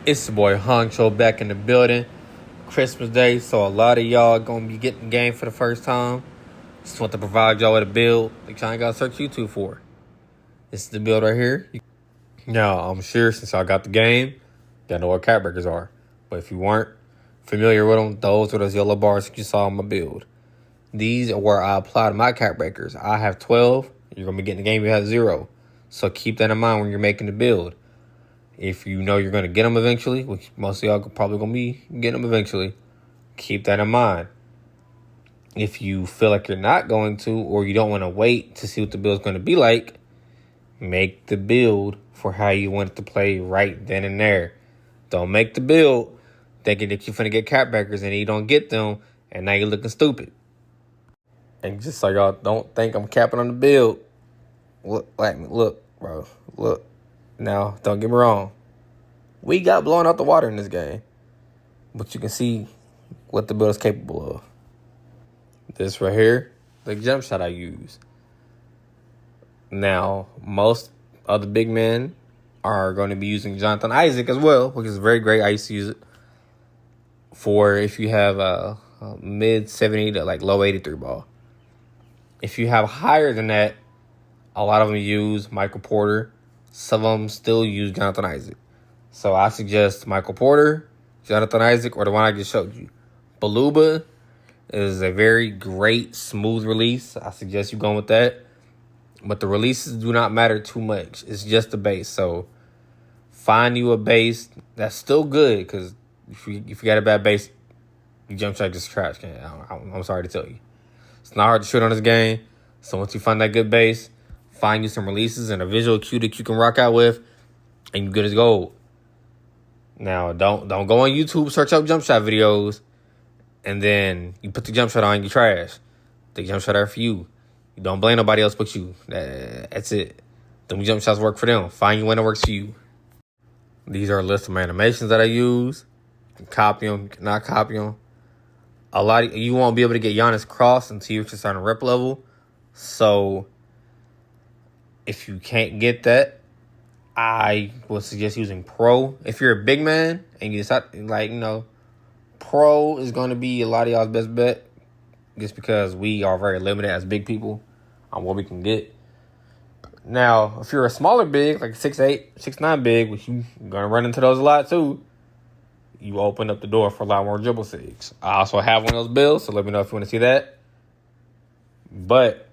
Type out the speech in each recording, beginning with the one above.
It's the boy Honcho back in the building. Christmas Day, so a lot of y'all gonna be getting the game for the first time. Just want to provide y'all with a build that y'all ain't gotta search YouTube for. This is the build right here. Now, I'm sure since y'all got the game, y'all know what cat breakers are. But if you weren't familiar with them, those are those yellow bars that you saw on my build. These are where I applied my cat breakers. I have 12. You're gonna be getting the game, you have 0. So keep that in mind when you're making the build. If you know you're going to get them eventually, which most of y'all probably going to be getting them eventually, keep that in mind. If you feel like you're not going to, or you don't want to wait to see what the build's going to be like, make the build for how you want it to play right then and there. Don't make the build thinking that you're going to get cat backers and you don't get them, and now you're looking stupid. And just so y'all don't think I'm capping on the build, look, bro, look. Now, don't get me wrong. We got blown out the water in this game. But you can see what the build is capable of. This right here, the jump shot I use. Now, most of the big men are going to be using Jonathan Isaac as well, which is very great. I used to use it for if you have a mid 70 to like low 83 ball. If you have higher than that, a lot of them use Michael Porter. Some of them still use Jonathan Isaac. So I suggest Michael Porter, Jonathan Isaac, or the one I just showed you. Baluba is a very great, smooth release. I suggest you going with that. But the releases do not matter too much. It's just the base. So find you a base that's still good. Because if you got a bad base, your jump shot just trash can. I'm sorry to tell you. It's not hard to shoot on this game. So once you find that good base, find you some releases and a visual cue that you can rock out with, and you're good as gold. Now, don't go on YouTube, search up jump shot videos, and then you put the jump shot on, you trash. The jump shot are for you. You don't blame nobody else but you. That's it. Them jump shots work for them. Find you one that works for you. These are a list of my animations that I use. You can copy them, you cannot copy them. You won't be able to get Giannis cross until you're just on a rep level. So if you can't get that, I would suggest using Pro. If you're a big man and you decide, Pro is going to be a lot of y'all's best bet just because we are very limited as big people on what we can get. Now, if you're a smaller big, like 6'8", 6'9" big, which you're going to run into those a lot too, you open up the door for a lot more dribble sigs. I also have one of those builds, so let me know if you want to see that. But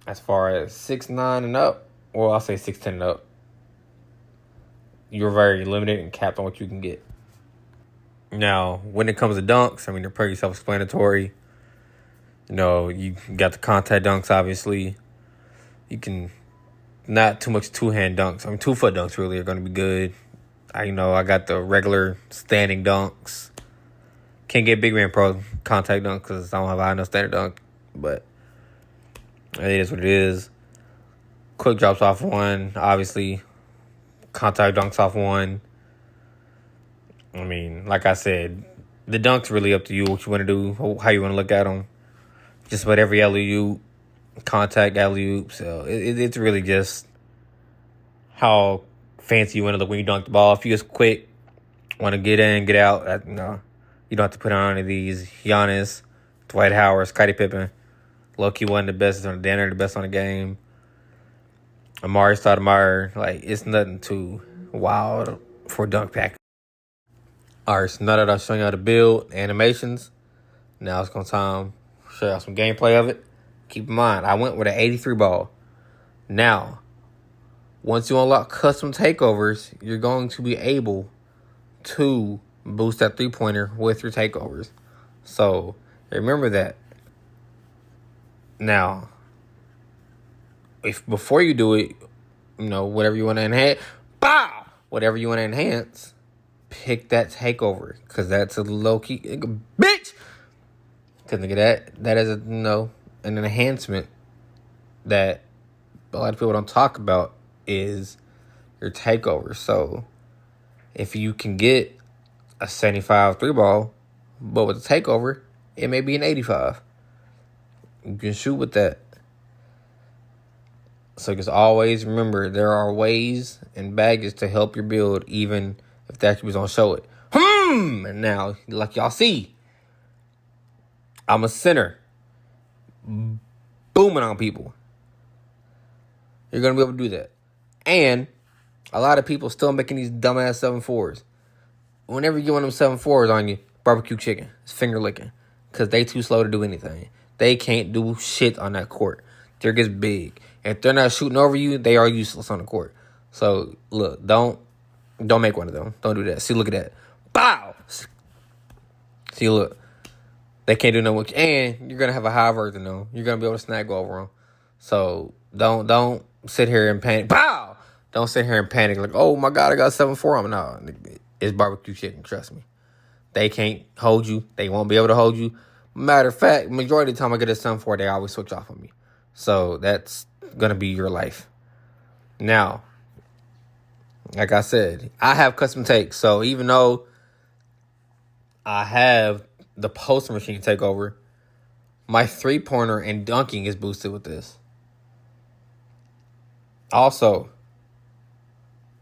as far as 6'9" and up, well, I'll say 6'10" and up, you're very limited and capped on what you can get. Now, when it comes to dunks, they're pretty self-explanatory. You got the contact dunks, obviously. You can, not too much two-hand dunks. 2-foot dunks really are going to be good. I got the regular standing dunks. Can't get big man pro contact dunk because I don't have a high enough standard dunk. But it is what it is. Quick drops off one, obviously. Contact dunks off one. Like I said, the dunk's really up to you, what you want to do, how you want to look at them. Just about every alley-oop, contact alley-oop. So it's really just how fancy you want to look when you dunk the ball. If you just quick, want to get in, get out, you don't have to put on any of these Giannis, Dwight Howard, Scottie Pippen. Low-key one of the best on the dinner, the best on the game. Amari Stoudemire, it's nothing too wild for dunk pack. All right, so now that I've shown y'all the build, animations, now it's going to time to show y'all some gameplay of it. Keep in mind, I went with an 83 ball. Now, once you unlock custom takeovers, you're going to be able to boost that three-pointer with your takeovers. So, remember that. Now, if before you do it, whatever you want to enhance, whatever you want to enhance, pick that takeover because that's a low-key, bitch! Because that is an enhancement that a lot of people don't talk about is your takeover. So if you can get a 75 3-ball, but with a takeover, it may be an 85. You can shoot with that. So just always remember, there are ways and baggage to help your build, even if the attributes don't show it. And now, like y'all see, I'm a sinner. Booming on people. You're going to be able to do that. And a lot of people still making these dumbass 7-4s. Whenever you get one of them 7-4s on you, barbecue chicken. It's finger licking. Because they too slow to do anything. They can't do shit on that court. They're just big. If they're not shooting over you, they are useless on the court. So, look, don't make one of them. Don't do that. See, look at that. Bow! See, look. They can't do nothing with you. And you're going to have a high version, though. You're going to be able to snag over them. So, don't sit here and panic. Pow! Don't sit here and panic like, oh, my God, I got 7-4 on me. No, it's barbecue chicken. Trust me. They can't hold you. They won't be able to hold you. Matter of fact, majority of the time I get a 7-4, they always switch off on me. So, that's going to be your life. Now, like I said, I have custom takes. So, even though I have the poster machine takeover, my 3-pointer and dunking is boosted with this. Also,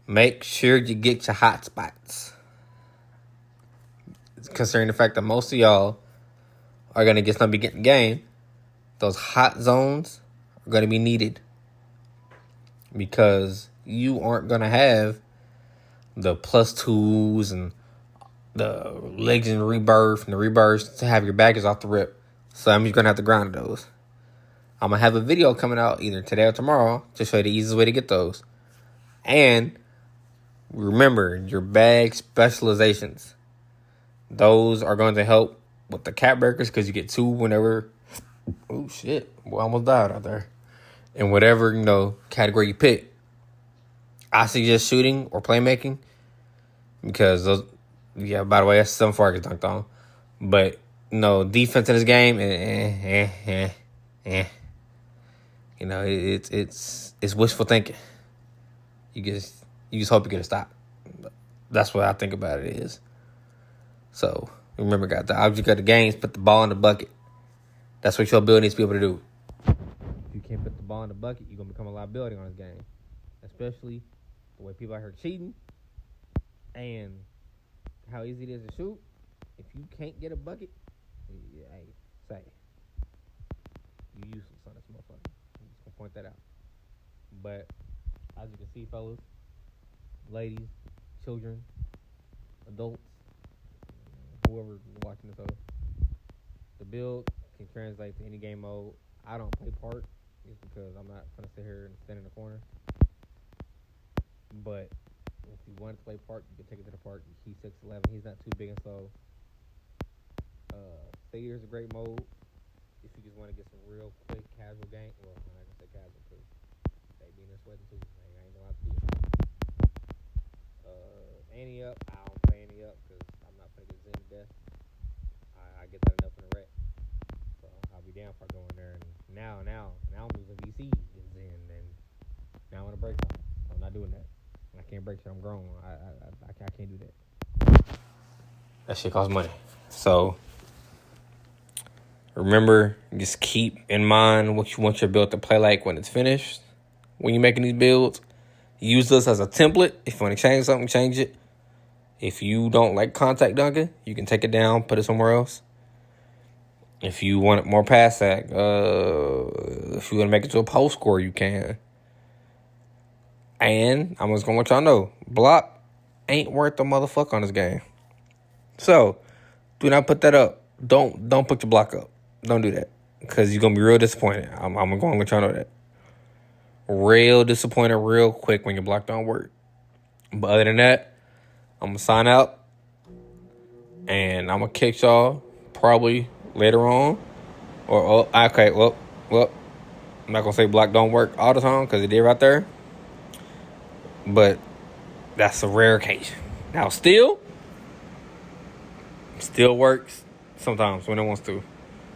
make sure you get your hot spots. Considering the fact that most of y'all are going to get something getting the game, those hot zones are going to be needed. Because you aren't going to have the +2s and the legend rebirth and the rebirths to have your baggage off the rip. So I'm just going to have to grind those. I'm going to have a video coming out either today or tomorrow to show you the easiest way to get those. And remember, your bag specializations. Those are going to help with the cap breakers because you get 2 whenever... Oh, shit. Boy, I almost died out there. In whatever, category you pick. I suggest shooting or playmaking because those... Yeah, by the way, that's 7-4 I get dunked on. But, defense in this game, it's wishful thinking. You just hope you get a stop. That's what I think about it is. So, remember, got the object of the game is put the ball in the bucket. That's what your ability needs to be able to do. If you can't put the ball in the bucket, you're going to become a liability on this game. Especially the way people out here cheating and how easy it is to shoot. If you can't get a bucket, hey, say, you useless on this motherfucker. I'm just going to point that out. But, as you can see, fellas, ladies, children, adults, whoever's watching this, the build can translate to any game mode. I don't play park just because I'm not going to sit here and stand in the corner. But if you want to play park, you can take it to the park. He's 6'11". He's not too big and slow. Theater is a great mode if you just want to get some real quick casual game. Well, I'm not going to say casual because they be in there sweating too. I ain't going to lie to you. Ante up, I don't play Ante up because I'm not going to get Zen to death. I get that enough in the rec. So I'll be down if I go in there. And now I'm losing VC in Zen. And now I'm going to break time. I'm not doing that. I can't break shit. I'm grown. I can't do that. That shit costs money. So remember, just keep in mind what you want your build to play like when it's finished. When you're making these builds, use this as a template. If you want to change something, change it. If you don't like contact dunking, you can take it down, put it somewhere else. If you want it more past that, if you want to make it to a post score, you can. And I'm just going to let y'all know, block ain't worth the motherfucker on this game. So, do not put that up. Don't put your block up. Don't do that. Because you're going to be real disappointed. I'm going to let y'all know that. Real disappointed real quick when your block don't work. But other than that, I'm going to sign out. And I'm going to kick y'all probably later on. Okay, well, I'm not going to say block don't work all the time because it did right there. But that's a rare occasion. Now, still works sometimes when it wants to.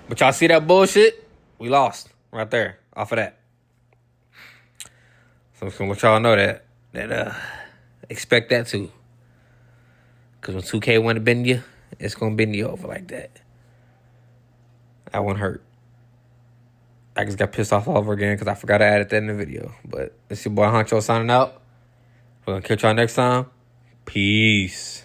But y'all see that bullshit? We lost right there off of that. So I'm just going to let y'all know that expect that too. Because when 2K want to bend you, it's going to bend you over like that. That one hurt. I just got pissed off all over again because I forgot to add that in the video. But it's your boy Honcho signing out. We're going to catch y'all next time. Peace.